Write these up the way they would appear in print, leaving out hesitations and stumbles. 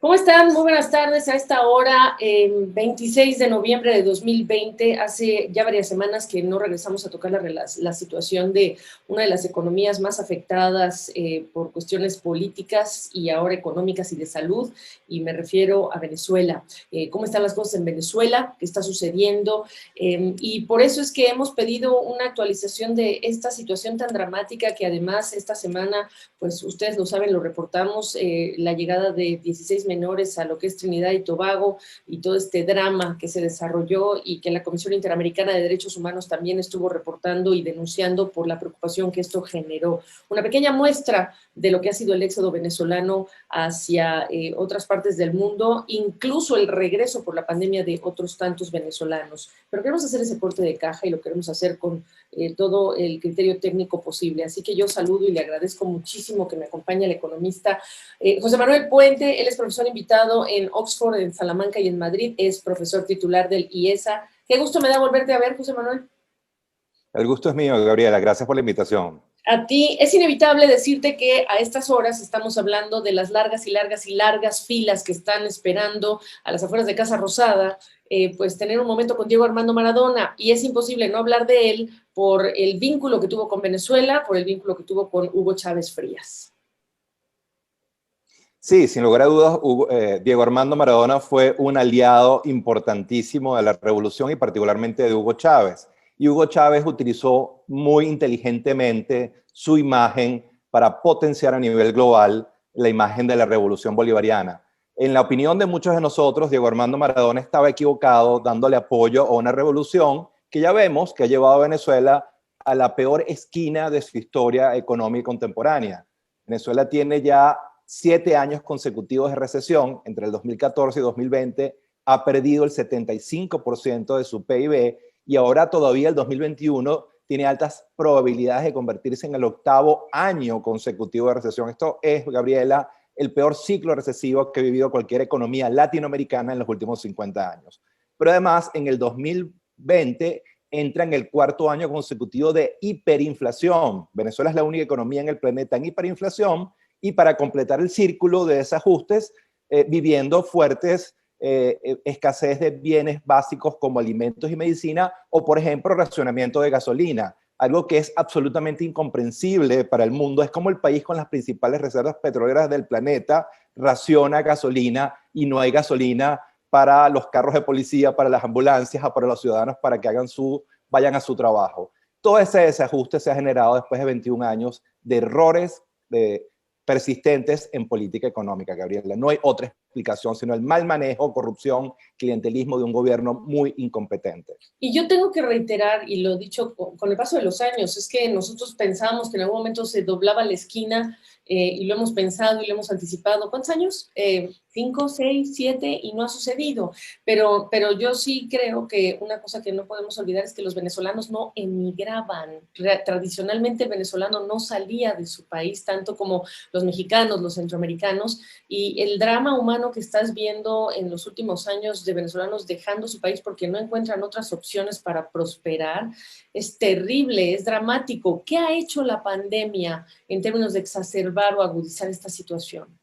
¿Cómo están? Muy buenas tardes. A esta hora, 26 de noviembre de 2020, hace ya varias semanas que no regresamos a tocar la situación de una de las economías más afectadas por cuestiones políticas y ahora económicas y de salud, y me refiero a Venezuela. ¿Cómo están las cosas en Venezuela? ¿Qué está sucediendo? Y por eso es que hemos pedido una actualización de esta situación tan dramática que además esta semana, pues ustedes lo saben, lo reportamos, la llegada de 16 menores a lo que es Trinidad y Tobago y todo este drama que se desarrolló y que la Comisión Interamericana de Derechos Humanos también estuvo reportando y denunciando por la preocupación que esto generó. Una pequeña muestra de lo que ha sido el éxodo venezolano hacia otras partes del mundo, incluso el regreso por la pandemia de otros tantos venezolanos. Pero queremos hacer ese corte de caja y lo queremos hacer con todo el criterio técnico posible. Así que yo saludo y le agradezco muchísimo que me acompañe el economista José Manuel Puente. Él es profesor invitado en Oxford, en Salamanca y en Madrid. Es profesor titular del IESA. Qué gusto me da volverte a ver, José Manuel. El gusto es mío, Gabriela. Gracias por la invitación. A ti, es inevitable decirte que a estas horas estamos hablando de las largas y largas y largas filas que están esperando a las afueras de Casa Rosada, pues tener un momento con Diego Armando Maradona, y es imposible no hablar de él por el vínculo que tuvo con Venezuela, por el vínculo que tuvo con Hugo Chávez Frías. Sí, sin lugar a dudas, Diego Armando Maradona fue un aliado importantísimo de la revolución y particularmente de Hugo Chávez. Y Hugo Chávez utilizó muy inteligentemente su imagen para potenciar a nivel global la imagen de la revolución bolivariana. En la opinión de muchos de nosotros, Diego Armando Maradona estaba equivocado dándole apoyo a una revolución que ya vemos que ha llevado a Venezuela a la peor esquina de su historia económica contemporánea. Venezuela tiene ya 7 años consecutivos de recesión, entre el 2014 y 2020, ha perdido el 75% de su PIB y ahora todavía el 2021 tiene altas probabilidades de convertirse en el 8º año consecutivo de recesión. Esto es, Gabriela, el peor ciclo recesivo que ha vivido cualquier economía latinoamericana en los últimos 50 años. Pero además, en el 2020 entra en el 4º año consecutivo de hiperinflación. Venezuela es la única economía en el planeta en hiperinflación, y para completar el círculo de desajustes, viviendo fuertes escasez de bienes básicos como alimentos y medicina, o por ejemplo racionamiento de gasolina, algo que es absolutamente incomprensible para el mundo. Es como el país con las principales reservas petroleras del planeta raciona gasolina y no hay gasolina para los carros de policía, para las ambulancias o para los ciudadanos para que vayan a su trabajo. Todo ese desajuste se ha generado después de 21 años de errores persistentes en política económica, Gabriela. No hay otra explicación, sino el mal manejo, corrupción, clientelismo de un gobierno muy incompetente. Y yo tengo que reiterar, y lo he dicho con el paso de los años, es que nosotros pensábamos que en algún momento se doblaba la esquina, y lo hemos pensado y lo hemos anticipado. ¿Cuántos años? 5, 6, 7, y no ha sucedido. Pero yo sí creo que una cosa que no podemos olvidar es que los venezolanos no emigraban. Tradicionalmente el venezolano no salía de su país, tanto como los mexicanos, los centroamericanos, y el drama humano que estás viendo en los últimos años de venezolanos dejando su país porque no encuentran otras opciones para prosperar es terrible, es dramático. ¿Qué ha hecho la pandemia en términos de exacerbar o agudizar esta situación?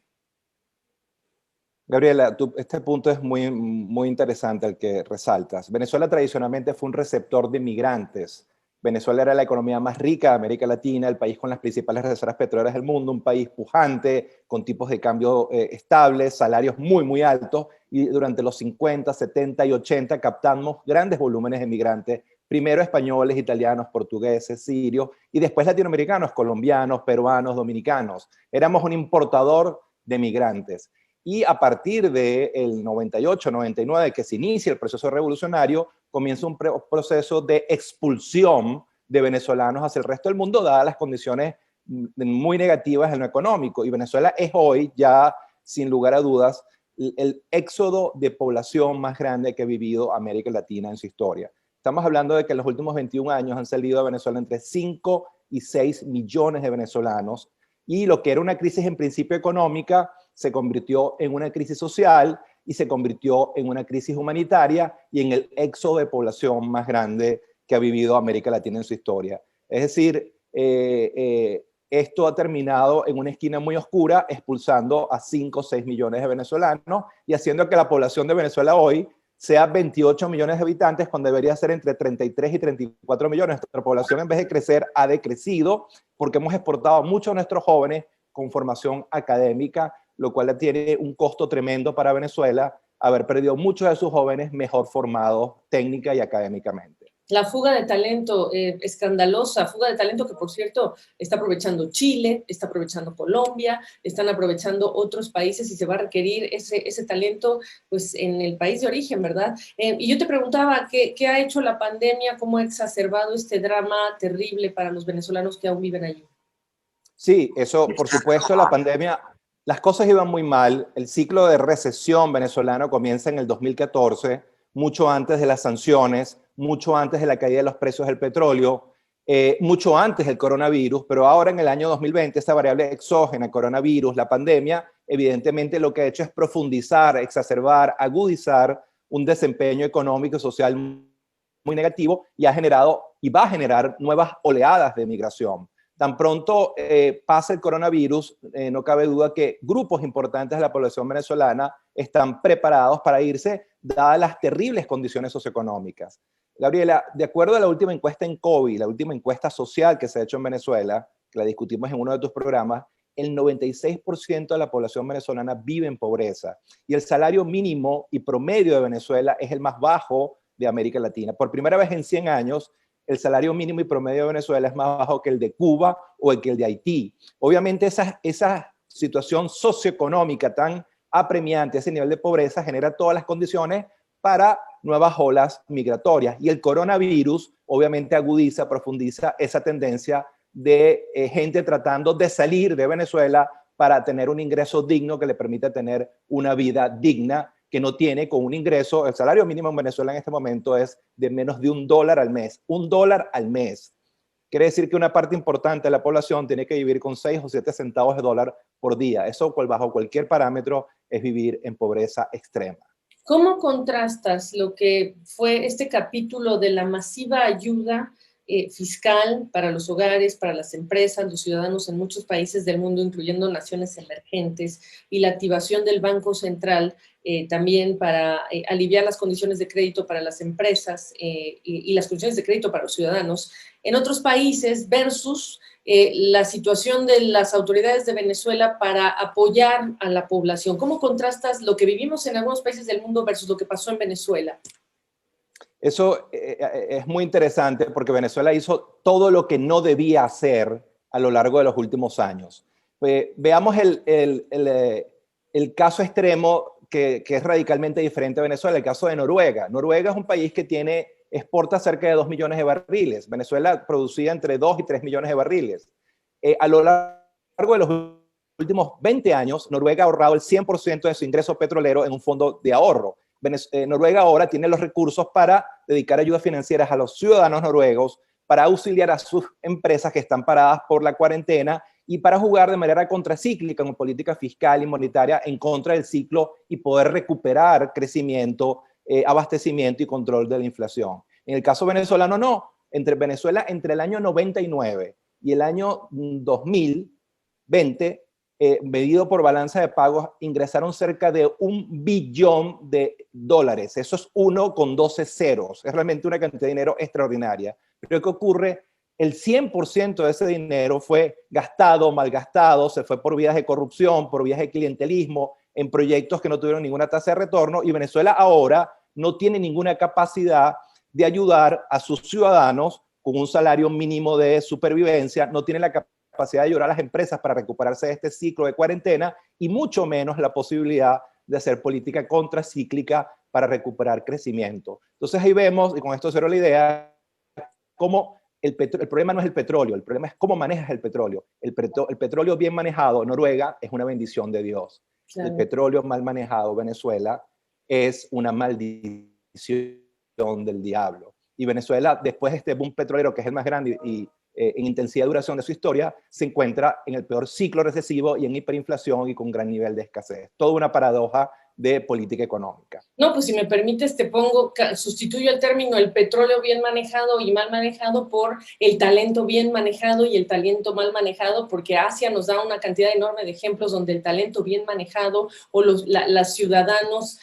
Gabriela, este punto es muy, muy interesante el que resaltas. Venezuela tradicionalmente fue un receptor de migrantes. Venezuela era la economía más rica de América Latina, el país con las principales reservas petroleras del mundo, un país pujante, con tipos de cambio estables, salarios muy, muy altos, y durante los 50, 70 y 80 captamos grandes volúmenes de migrantes, primero españoles, italianos, portugueses, sirios, y después latinoamericanos, colombianos, peruanos, dominicanos. Éramos un importador de migrantes. Y a partir del 98, 99, que se inicia el proceso revolucionario, comienza un proceso de expulsión de venezolanos hacia el resto del mundo, dadas las condiciones muy negativas en lo económico. Y Venezuela es hoy ya, sin lugar a dudas, el éxodo de población más grande que ha vivido América Latina en su historia. Estamos hablando de que en los últimos 21 años han salido a Venezuela entre 5 y 6 millones de venezolanos, y lo que era una crisis en principio económica se convirtió en una crisis social y se convirtió en una crisis humanitaria y en el éxodo de población más grande que ha vivido América Latina en su historia. Es decir, esto ha terminado en una esquina muy oscura, expulsando a 5 o 6 millones de venezolanos y haciendo que la población de Venezuela hoy sea 28 millones de habitantes, cuando debería ser entre 33 y 34 millones. Nuestra población, en vez de crecer, ha decrecido porque hemos exportado a muchos de nuestros jóvenes con formación académica, lo cual tiene un costo tremendo para Venezuela, haber perdido muchos de sus jóvenes mejor formados técnica y académicamente. La fuga de talento, escandalosa, fuga de talento que, por cierto, está aprovechando Chile, está aprovechando Colombia, están aprovechando otros países y se va a requerir ese talento pues, en el país de origen, ¿verdad? Y yo te preguntaba, ¿qué ha hecho la pandemia? ¿Cómo ha exacerbado este drama terrible para los venezolanos que aún viven allí? Sí, eso, por supuesto, la pandemia, las cosas iban muy mal. El ciclo de recesión venezolano comienza en el 2014, mucho antes de las sanciones, mucho antes de la caída de los precios del petróleo, mucho antes del coronavirus, pero ahora en el año 2020, esta variable exógena, coronavirus, la pandemia, evidentemente lo que ha hecho es profundizar, exacerbar, agudizar un desempeño económico y social muy negativo y ha generado y va a generar nuevas oleadas de migración. Tan pronto pasa el coronavirus, no cabe duda que grupos importantes de la población venezolana están preparados para irse, dadas las terribles condiciones socioeconómicas. Gabriela, de acuerdo a la última encuesta en COVID, la última encuesta social que se ha hecho en Venezuela, que la discutimos en uno de tus programas, el 96% de la población venezolana vive en pobreza y el salario mínimo y promedio de Venezuela es el más bajo de América Latina. Por primera vez en 100 años, el salario mínimo y promedio de Venezuela es más bajo que el de Cuba o el que el de Haití. Obviamente esa situación socioeconómica tan apremiante, ese nivel de pobreza, genera todas las condiciones para nuevas olas migratorias. Y el coronavirus obviamente agudiza, profundiza esa tendencia de gente tratando de salir de Venezuela para tener un ingreso digno que le permita tener una vida digna que no tiene con un ingreso. El salario mínimo en Venezuela en este momento es de menos de $1 al mes. $1 al mes. Quiere decir que una parte importante de la población tiene que vivir con 6 o 7 centavos de dólar por día. Eso, bajo cualquier parámetro, es vivir en pobreza extrema. ¿Cómo contrastas lo que fue este capítulo de la masiva ayuda fiscal para los hogares, para las empresas, los ciudadanos en muchos países del mundo, incluyendo naciones emergentes, y la activación del Banco Central también para aliviar las condiciones de crédito para las empresas y las condiciones de crédito para los ciudadanos en otros países versus la situación de las autoridades de Venezuela para apoyar a la población? ¿Cómo contrastas lo que vivimos en algunos países del mundo versus lo que pasó en Venezuela? Eso es muy interesante porque Venezuela hizo todo lo que no debía hacer a lo largo de los últimos años. Veamos el caso extremo que es radicalmente diferente a Venezuela, el caso de Noruega. Noruega es un país que exporta cerca de 2 millones de barriles. Venezuela producía entre 2 y 3 millones de barriles. A lo largo de los últimos 20 años, Noruega ha ahorrado el 100% de su ingreso petrolero en un fondo de ahorro. Noruega ahora tiene los recursos para dedicar ayudas financieras a los ciudadanos noruegos, para auxiliar a sus empresas que están paradas por la cuarentena y para jugar de manera contracíclica en política fiscal y monetaria en contra del ciclo y poder recuperar crecimiento, abastecimiento y control de la inflación. En el caso venezolano, no. Venezuela, entre el año 99 y el año 2020, medido por balanza de pagos, ingresaron cerca de $1 billón. Eso es 1 con 12 ceros. Es realmente una cantidad de dinero extraordinaria. Pero ¿qué ocurre? El 100% de ese dinero fue gastado, malgastado, se fue por vías de corrupción, por vías de clientelismo, en proyectos que no tuvieron ninguna tasa de retorno, y Venezuela ahora no tiene ninguna capacidad de ayudar a sus ciudadanos con un salario mínimo de supervivencia, no tiene la capacidad de ayudar a las empresas para recuperarse de este ciclo de cuarentena y mucho menos la posibilidad de hacer política contracíclica para recuperar crecimiento. Entonces ahí vemos, y con esto cierro la idea, cómo el problema no es el petróleo, el problema es cómo manejas el petróleo. El petróleo bien manejado, Noruega, es una bendición de Dios. Claro. El petróleo mal manejado, Venezuela, es una maldición del diablo. Y Venezuela, después de este boom petrolero, que es el más grande y en intensidad y duración de su historia, se encuentra en el peor ciclo recesivo y en hiperinflación y con gran nivel de escasez. Toda una paradoja de política económica. No, pues si me permites sustituyo el término el petróleo bien manejado y mal manejado por el talento bien manejado y el talento mal manejado, porque Asia nos da una cantidad enorme de ejemplos donde el talento bien manejado o los ciudadanos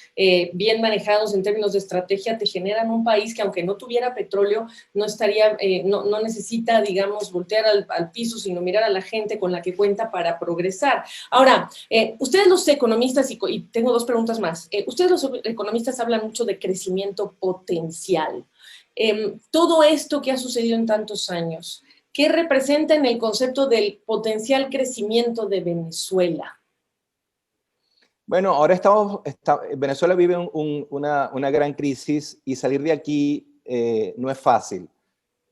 bien manejados en términos de estrategia te generan un país que aunque no tuviera petróleo no estaría, no necesita, digamos, voltear al piso, sino mirar a la gente con la que cuenta para progresar. Ahora, ustedes los economistas, y tengo dos preguntas más, ustedes los economistas hablan mucho de crecimiento potencial. Todo esto que ha sucedido en tantos años, ¿qué representa en el concepto del potencial crecimiento de Venezuela? Bueno, ahora Venezuela vive una gran crisis y salir de aquí no es fácil.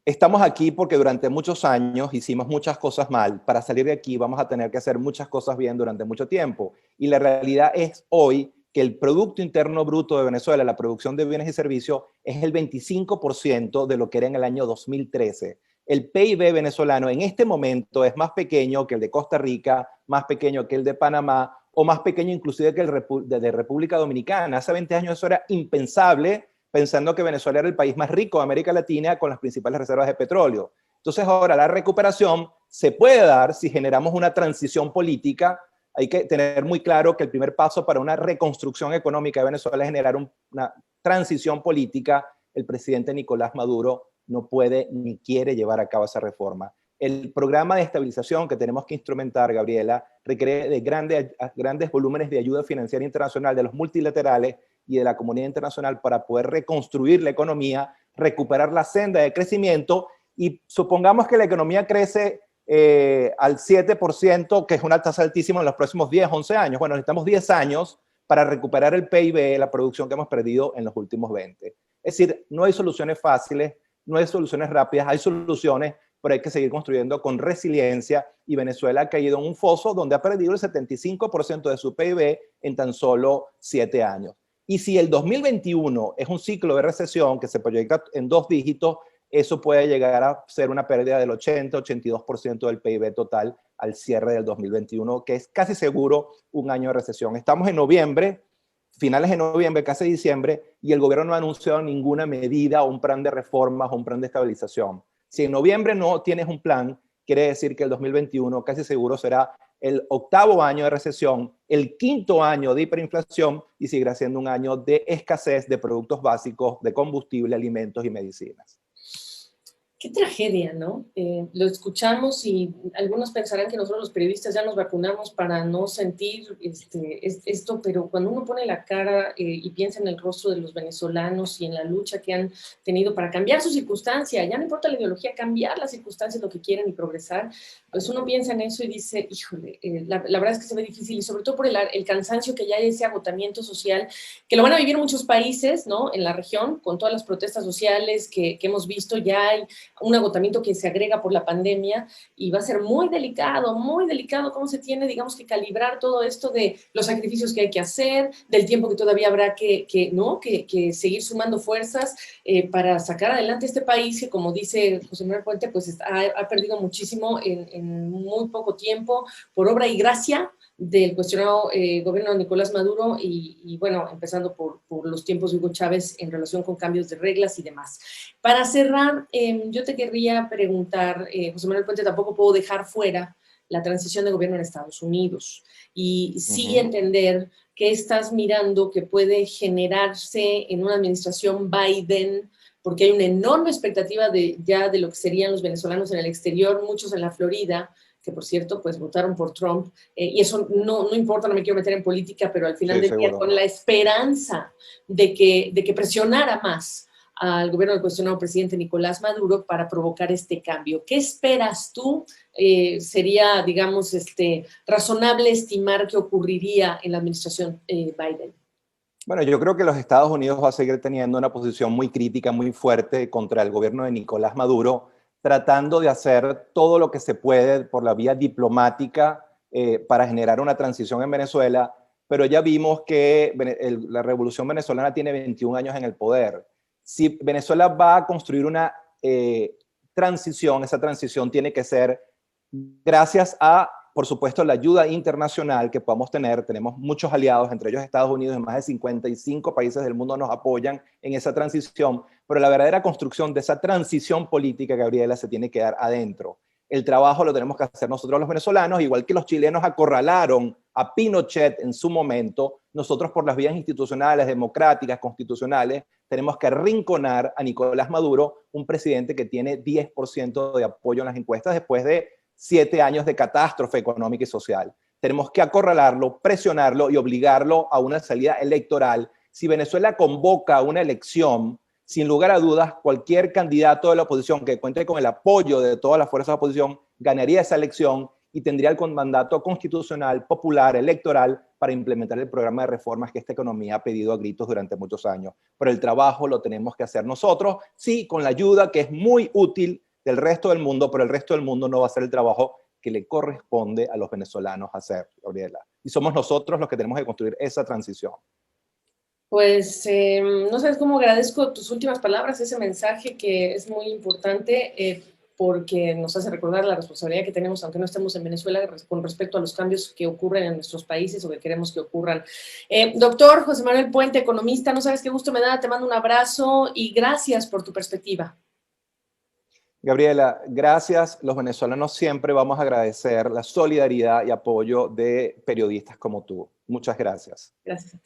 Estamos aquí porque durante muchos años hicimos muchas cosas mal. Para salir de aquí vamos a tener que hacer muchas cosas bien durante mucho tiempo. Y la realidad es hoy que el Producto Interno Bruto de Venezuela, la producción de bienes y servicios, es el 25% de lo que era en el año 2013. El PIB venezolano en este momento es más pequeño que el de Costa Rica, más pequeño que el de Panamá, o más pequeño inclusive que el de República Dominicana. Hace 20 años eso era impensable, pensando que Venezuela era el país más rico de América Latina con las principales reservas de petróleo. Entonces ahora la recuperación se puede dar si generamos una transición política. Hay que tener muy claro que el primer paso para una reconstrucción económica de Venezuela es generar una transición política. El presidente Nicolás Maduro no puede ni quiere llevar a cabo esa reforma. El programa de estabilización que tenemos que instrumentar, Gabriela, requiere de grandes volúmenes de ayuda financiera internacional de los multilaterales y de la comunidad internacional para poder reconstruir la economía, recuperar la senda de crecimiento y supongamos que la economía crece al 7%, que es una tasa altísima en los próximos 10, 11 años. Bueno, necesitamos 10 años para recuperar el PIB, la producción que hemos perdido en los últimos 20. Es decir, no hay soluciones fáciles, no hay soluciones rápidas, hay soluciones, pero hay que seguir construyendo con resiliencia y Venezuela ha caído en un foso donde ha perdido el 75% de su PIB en tan solo 7 años. Y si el 2021 es un ciclo de recesión que se proyecta en 2 dígitos, eso puede llegar a ser una pérdida del 80-82% del PIB total al cierre del 2021, que es casi seguro un año de recesión. Estamos en noviembre, finales de noviembre, casi diciembre, y el gobierno no ha anunciado ninguna medida o un plan de reformas o un plan de estabilización. Si en noviembre no tienes un plan, quiere decir que el 2021 casi seguro será el 8º año de recesión, el 5º año de hiperinflación y seguirá siendo un año de escasez de productos básicos, de combustible, alimentos y medicinas. Qué tragedia, ¿no? Lo escuchamos y algunos pensarán que nosotros los periodistas ya nos vacunamos para no sentir esto, pero cuando uno pone la cara y piensa en el rostro de los venezolanos y en la lucha que han tenido para cambiar su circunstancia, ya no importa la ideología, cambiar las circunstancias, lo que quieren y progresar, pues uno piensa en eso y dice, híjole, la verdad es que se ve difícil y sobre todo por el cansancio que ya hay, ese agotamiento social, que lo van a vivir muchos países, ¿no? En la región, con todas las protestas sociales que hemos visto, ya hay un agotamiento que se agrega por la pandemia y va a ser muy delicado cómo se tiene, digamos, que calibrar todo esto de los sacrificios que hay que hacer, del tiempo que todavía habrá que seguir sumando fuerzas para sacar adelante este país que, como dice José Manuel Puente, pues ha perdido muchísimo en muy poco tiempo por obra y gracia del cuestionado gobierno de Nicolás Maduro y bueno, empezando por los tiempos de Hugo Chávez en relación con cambios de reglas y demás. Para cerrar, yo te querría preguntar, José Manuel Puente, tampoco puedo dejar fuera la transición de gobierno en Estados Unidos y sí entender qué estás mirando que puede generarse en una administración Biden, porque hay una enorme expectativa ya de lo que serían los venezolanos en el exterior, muchos en la Florida, que por cierto, pues votaron por Trump, y eso no importa, no me quiero meter en política, pero al final del día, con la esperanza de que presionara más al gobierno del cuestionado presidente Nicolás Maduro para provocar este cambio. ¿Qué esperas tú? Sería, digamos, razonable estimar que ocurriría en la administración Biden. Bueno, yo creo que los Estados Unidos va a seguir teniendo una posición muy crítica, muy fuerte contra el gobierno de Nicolás Maduro, tratando de hacer todo lo que se puede por la vía diplomática para generar una transición en Venezuela, pero ya vimos que la revolución venezolana tiene 21 años en el poder. Si Venezuela va a construir una transición, esa transición tiene que ser gracias a por supuesto, la ayuda internacional que podamos tener. Tenemos muchos aliados, entre ellos Estados Unidos, y más de 55 países del mundo nos apoyan en esa transición, pero la verdadera construcción de esa transición política, Gabriela, se tiene que dar adentro. El trabajo lo tenemos que hacer nosotros los venezolanos, igual que los chilenos acorralaron a Pinochet en su momento. Nosotros, por las vías institucionales, democráticas, constitucionales, tenemos que arrinconar a Nicolás Maduro, un presidente que tiene 10% de apoyo en las encuestas después de 7 años de catástrofe económica y social. Tenemos que acorralarlo, presionarlo y obligarlo a una salida electoral. Si Venezuela convoca una elección, sin lugar a dudas, cualquier candidato de la oposición que cuente con el apoyo de todas las fuerzas de oposición ganaría esa elección y tendría el mandato constitucional, popular, electoral para implementar el programa de reformas que esta economía ha pedido a gritos durante muchos años. Pero el trabajo lo tenemos que hacer nosotros, sí, con la ayuda que es muy útil del resto del mundo, pero el resto del mundo no va a hacer el trabajo que le corresponde a los venezolanos hacer, Gabriela. Y somos nosotros los que tenemos que construir esa transición. Pues no sabes cómo agradezco tus últimas palabras, ese mensaje que es muy importante porque nos hace recordar la responsabilidad que tenemos, aunque no estemos en Venezuela, con respecto a los cambios que ocurren en nuestros países o que queremos que ocurran. Doctor José Manuel Puente, economista, no sabes qué gusto me da, te mando un abrazo y gracias por tu perspectiva. Gabriela, gracias. Los venezolanos siempre vamos a agradecer la solidaridad y apoyo de periodistas como tú. Muchas gracias. Gracias.